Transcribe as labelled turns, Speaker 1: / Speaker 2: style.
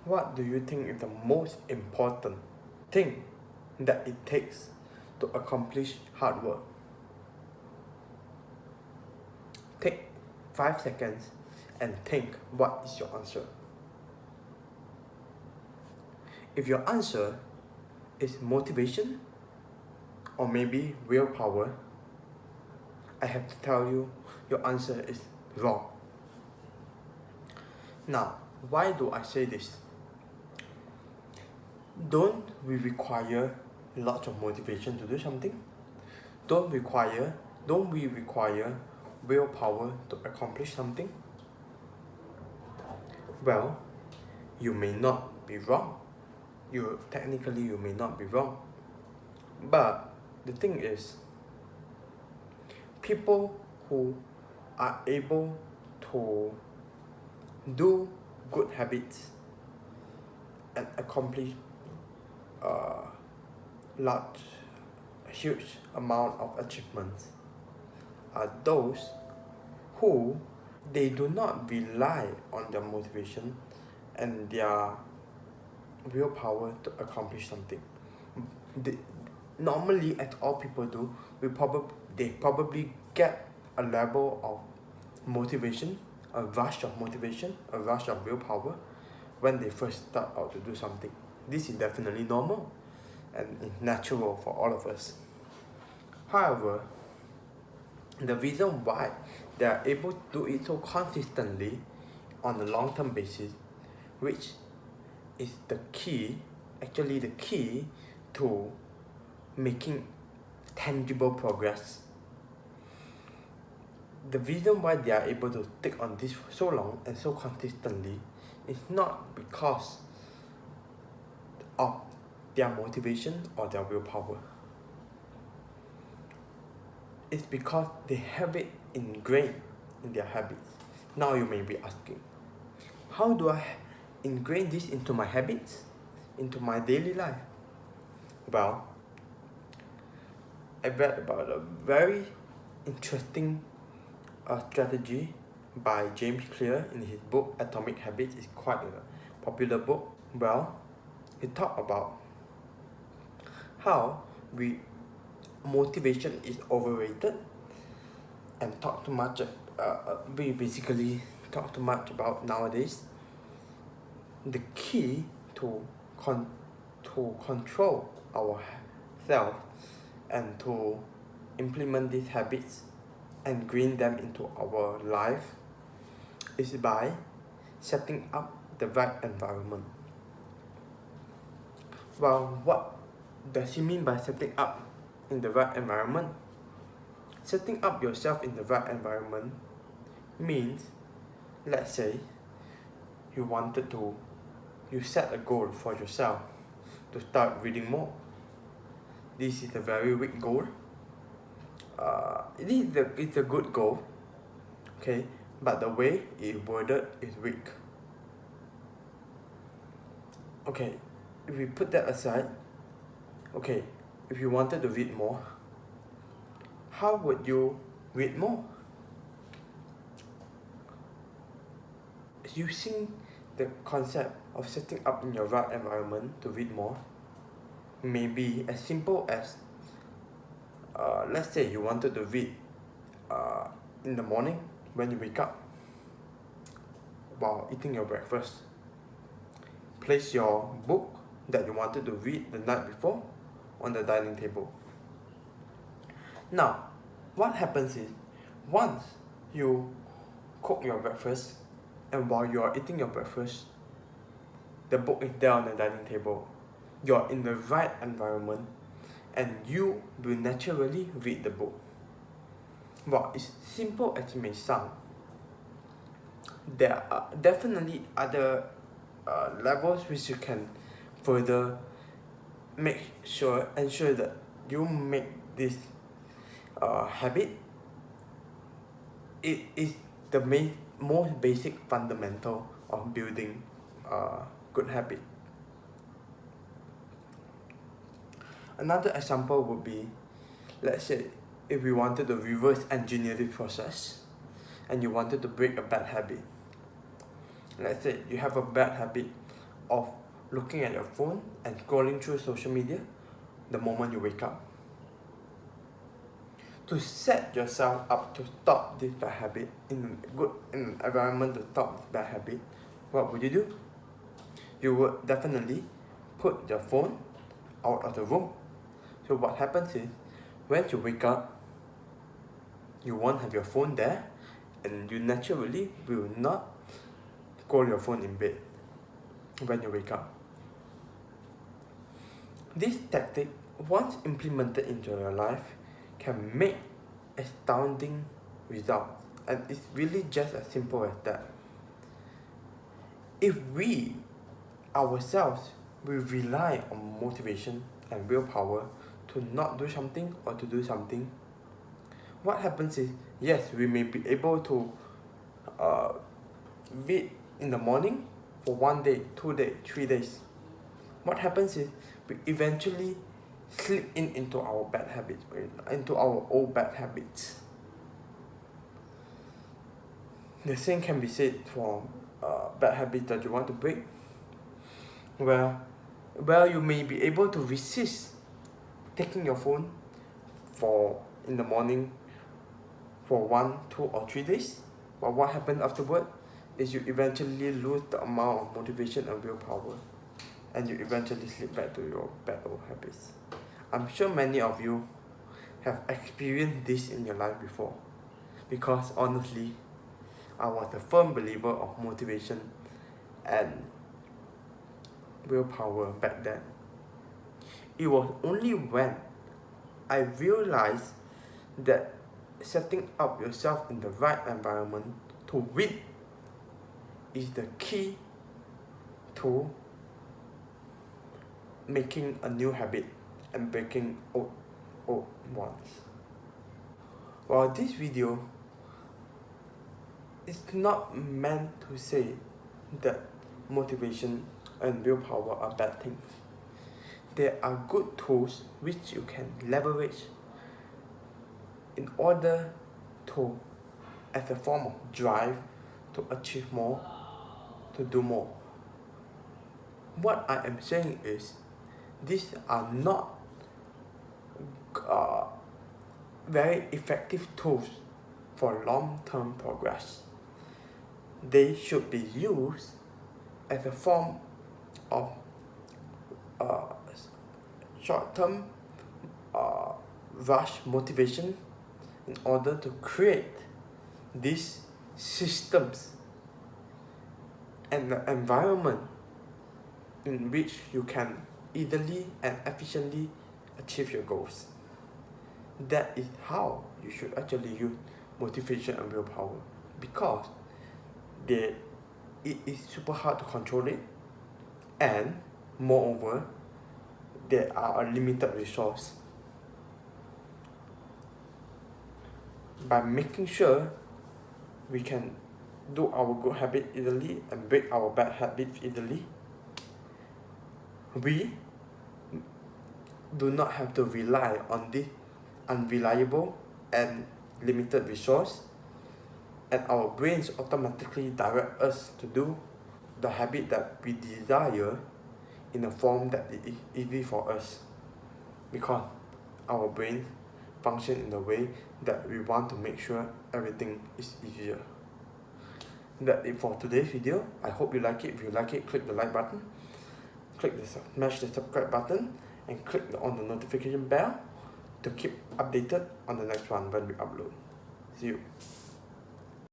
Speaker 1: What do you think is the most important thing that it takes to accomplish hard work? Take 5 seconds and think what is your answer. If your answer is motivation or maybe willpower, I have to tell you your answer is wrong. Now, why do I say this? Don't we require lots of motivation to do something? Don't we require willpower to accomplish something? Well, you may not be wrong. You may not be wrong. But the thing is, people who are able to do good habits and accomplish huge amount of achievements are those who they do not rely on their motivation and their willpower to accomplish something. Normally, as all people do, they probably get a level of motivation, a rush of motivation, a rush of willpower when they first start out to do something. This is definitely normal and natural for all of us. However, the reason why they are able to do it so consistently on a long-term basis, which is the key to making tangible progress. The reason why they are able to take on this so long and so consistently is not because of their motivation or their willpower. It's because they have it ingrained in their habits. Now you may be asking, how do I ingrain this into my habits, into my daily life? Well, I read about a very interesting strategy by James Clear in his book Atomic Habits. It's quite a popular book. Well, he talked about how motivation is overrated and we basically talk too much about nowadays. The key to control ourselves and to implement these habits and green them into our life is by setting up the right environment. Well, what does he mean by setting up in the right environment? Setting up yourself in the right environment means, let's say, you set a goal for yourself to start reading more. This is a very weak goal. It's a good goal, okay, but the way it's worded is weak. Okay, if we put that aside, okay, if you wanted to read more, how would you read more? Using the concept of setting up in your right environment to read more may be as simple as let's say you wanted to read in the morning when you wake up while eating your breakfast. Place your book that you wanted to read the night before on the dining table. Now, what happens is, once you cook your breakfast and while you are eating your breakfast, the book is there on the dining table. You're in the right environment and you will naturally read the book. Well, it's simple as it may sound. There are definitely other levels which you can further ensure that you make this habit. It is the most basic fundamental of building good habit. Another example would be, let's say, if we wanted to reverse engineer the process and you wanted to break a bad habit. Let's say you have a bad habit of looking at your phone and scrolling through social media the moment you wake up. To set yourself up to stop this bad habit, in an environment to stop this bad habit, what would you do? You would definitely put your phone out of the room. So what happens is, when you wake up, you won't have your phone there, and you naturally will not scroll your phone in bed when you wake up. This tactic, once implemented into your life, can make astounding results, and it's really just as simple as that. If we ourselves will rely on motivation and willpower to not do something or to do something, what happens is, yes, we may be able to read in the morning for 1 day, 2 days, 3 days. What happens is, we eventually slip into our bad habits, into our old bad habits. The same can be said for bad habits that you want to break, where you may be able to resist taking your phone in the morning for 1, 2, or 3 days, but what happens afterward is you eventually lose the amount of motivation and willpower, and you eventually slip back to your bad old habits. I'm sure many of you have experienced this in your life before, because honestly, I was a firm believer of motivation and willpower back then. It was only when I realized that setting up yourself in the right environment to win is the key to making a new habit and breaking old ones. While this video is not meant to say that motivation and willpower are bad things. There are good tools which you can leverage in order to, as a form of drive, to achieve more, to do more. What I am saying is, these are not very effective tools for long-term progress. They should be used as a form of short-term rush motivation in order to create these systems and the environment in which you can easily and efficiently achieve your goals. That is how you should actually use motivation and willpower, because it is super hard to control it, and moreover, there are a limited resource. By making sure we can do our good habit easily and break our bad habits easily, we do not have to rely on this unreliable and limited resource, and our brains automatically direct us to do the habit that we desire in a form that is easy for us, because our brain function in a way that we want to make sure everything is easier. That's it for today's video. I hope you like it. If you like it, click the like button, smash the subscribe button, and click on the notification bell to keep updated on the next one when we upload. See you.